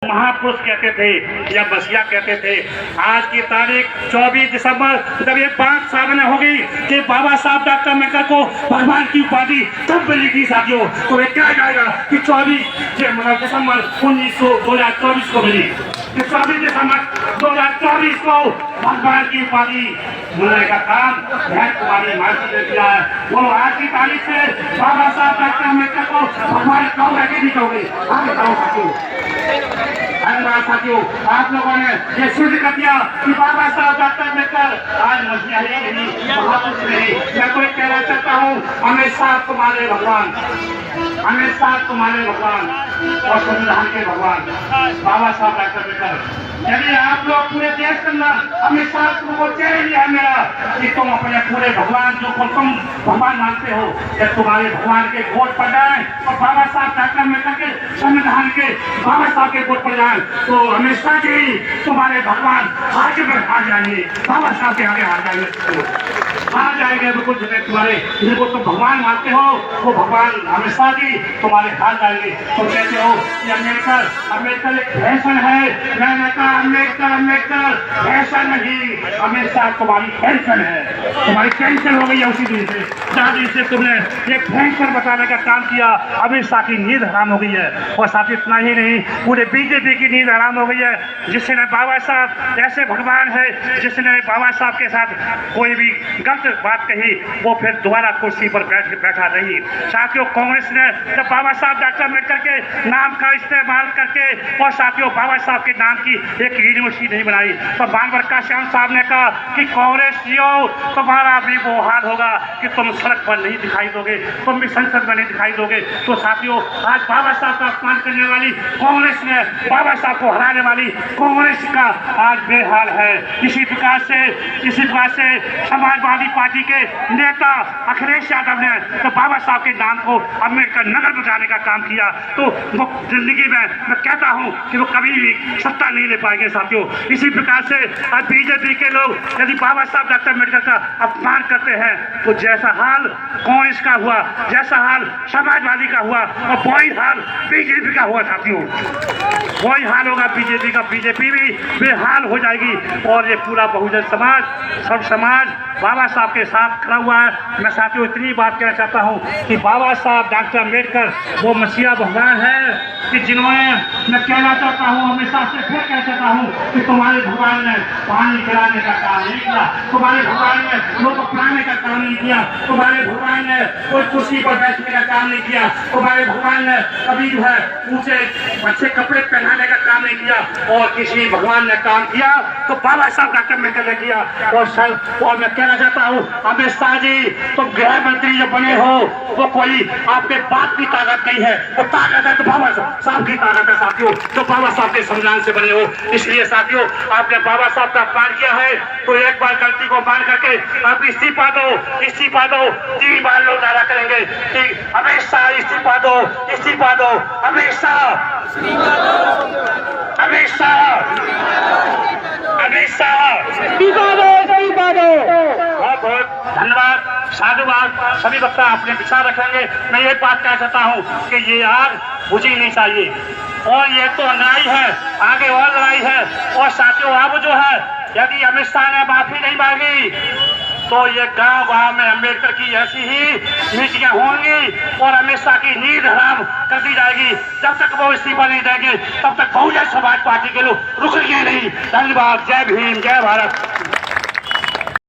महापुरुष कहते थे या बसिया कहते थे। आज की तारीख 24 दिसंबर जब ये बात सामने होगी कि बाबा साहब डॉक्टर अम्बेडकर को भगवान की उपाधि तब मिलेगी साथियों, तो ये क्या जाएगा कि 24 दिसंबर 2024 को मिली, 24 दिसंबर 2024 को भगवान की उपाधि मिलने का काम तुम्हारी मार्केट ने किया है। वो आज की तारीख से बाबा साहब डॉक्टर अम्बेडकर को भगवान कहो आगे नहीं कहोगे, आगे कहो साथियों। धन्यवाद साथियों, आप लोगों ने ये सिद्ध कर दिया कि बाबा साहब डॉक्टर अम्बेडकर आज मसीही नहीं, महापुरुष नहीं। मैं तो कहना चाहता हूँ हमेशा तुम्हारे भगवान, हमेशा तुम्हारे भगवान और संविधान के भगवान बाबा साहब डॉक्टर अम्बेडकर। यदि आप लोग पूरे देश के अंदर हमेशा तुमको चैलेंज है मेरा कि तुम अपने पूरे भगवान जो तुम भगवान मानते हो, जब तुम्हारे भगवान के वोट पड़ जाए और बाबा साहब डॉक्टर अम्बेडकर के संविधान के बाबा साहब के वोट पड़ जाए तो हमेशा ही तुम्हारे भगवान आगे में हार जाएंगे, बाबा साहब के आगे हार जाएंगे, हार जाएंगे। बिल्कुल तुम्हारे जिनको तुम भगवान मानते हो वो भगवान हमेशा ही तुम्हारे हार जाएंगे। तुम कहते हो कि अम्बेडकर अम्बेडकर एक फैशन है, मैंने कहा अम्बेडकर फैशन नहीं, हमेशा तुम्हारी पेंशन है, तुम्हारी पेंशन हो गई है उसी दिन से, जहाँ दिन से तुमने ये पेंशन बताने का काम किया अमित शाह की नींद हराम हो गई है। और साथ ही इतना ही नहीं, पूरे बीजेपी की नींद हराम हो गई है। जिसने बाबा साहब ऐसे भगवान है, जिसने बाबा साहब के साथ कोई भी गलत बात कही वो फिर दोबारा कुर्सी पर बैठा नहीं। साथियों, कांग्रेस ने जब बाबा साहब डॉक्टर अम्बेडकर के नाम का इस्तेमाल करके और साथियों बाबा साहब के नाम की एक यूनिवर्सिटी नहीं बनाई तो बानवर का श्याम साहब ने कहा कि कांग्रेसियों तुम्हारा भी वो हाल होगा कि तुम सड़क पर नहीं दिखाई दोगे, तुम भी संसद में नहीं दिखाई दोगे। तो साथियों, आज बाबा साहब का अपमान करने वाली कांग्रेस ने, बाबा साहब को हराने वाली कांग्रेस का आज बेहाल है। इसी प्रकार से समाजवादी पार्टी के नेता अखिलेश यादव ने तो बाबा साहब के नाम को अम्बेडकर नगर बचाने का काम किया। तो वो जिंदगी में मैं कहता हूँ कि वो कभी भी सत्ता नहीं ले पाएंगे साथियों। इसी प्रकार से आज बीजेपी के लोग यदि बाबा साहब डॉक्टर अम्बेडकर का अपमान करते हैं तो जैसा हाल कांग्रेस का हुआ, जैसा हाल समाजवादी का हुआ और वही हाल बीजेपी का हुआ साथियों, वही हाल होगा बीजेपी का। बीजेपी भी बेहाल हो जाएगी और ये पूरा बहुजन समाज, सब समाज बाबा साहब के साथ खड़ा हुआ है। मैं साथियों इतनी बात कहना चाहता हूँ कि बाबा साहब डॉक्टर अम्बेडकर वो मसीहा भगवान है कि जिन्होंने, मैं कहना चाहता हूँ हमेशा से फिर कहना चाहता हूँ कि तुम्हारे भगवान ने पानी पिलाने का काम नहीं किया, तुम्हारे भगवान ने लोग अपनाने का काम नहीं किया, तुम्हारे भगवान ने कोई कुर्सी पर बैठने का काम नहीं किया, तुम्हारे भगवान ने कभी जो है ऊंचे अच्छे कपड़े पहनाने का काम नहीं किया। और किसी भगवान ने काम किया तो बाबा साहब डॉक्टर अम्बेडकर ने किया। और मैं कहना चाहता हूँ अमित शाह जी, तुम गृह मंत्री जो बने हो वो कोई आपके बाप की ताकत नहीं है, वो ताकत है तो बाबा साहब की ताकत है साथियों, जो बाबा साहब के संविधान से बने हो। इसलिए साथियों, आपने बाबा साहब का अपमान किया है तो एक बार गलती को मान करके आप इस्तीफा दो, इस्तीफा दो। 3 बार लोग नारा करेंगे कि अमित शाह इस्तीफा दो, इस्तीफा दो, अमित शाह, अमित शाह, अमित शाह, इस्तीफा दो, इस्तीफा दो। बहुत बहुत धन्यवाद, साधुवाद। सभी वक्ता अपने विचार रखेंगे। मैं एक बात कहना चाहता हूँ कि ये आग बुझी नहीं चाहिए और ये तो लड़ाई है, आगे और लड़ाई है। और साथियों, अब जो है यदि अमित शाह ने माफी नहीं मांगी तो ये गांव में अम्बेडकर की ऐसी ही मीटिंगें होंगी और अमित शाह की नींद हराम कर दी जाएगी। जब तक वो इस्तीफा नहीं देंगे तब तक बहुजन समाज पार्टी के लोग रुकेंगे नहीं। धन्यवाद। जय भीम, जय भारत।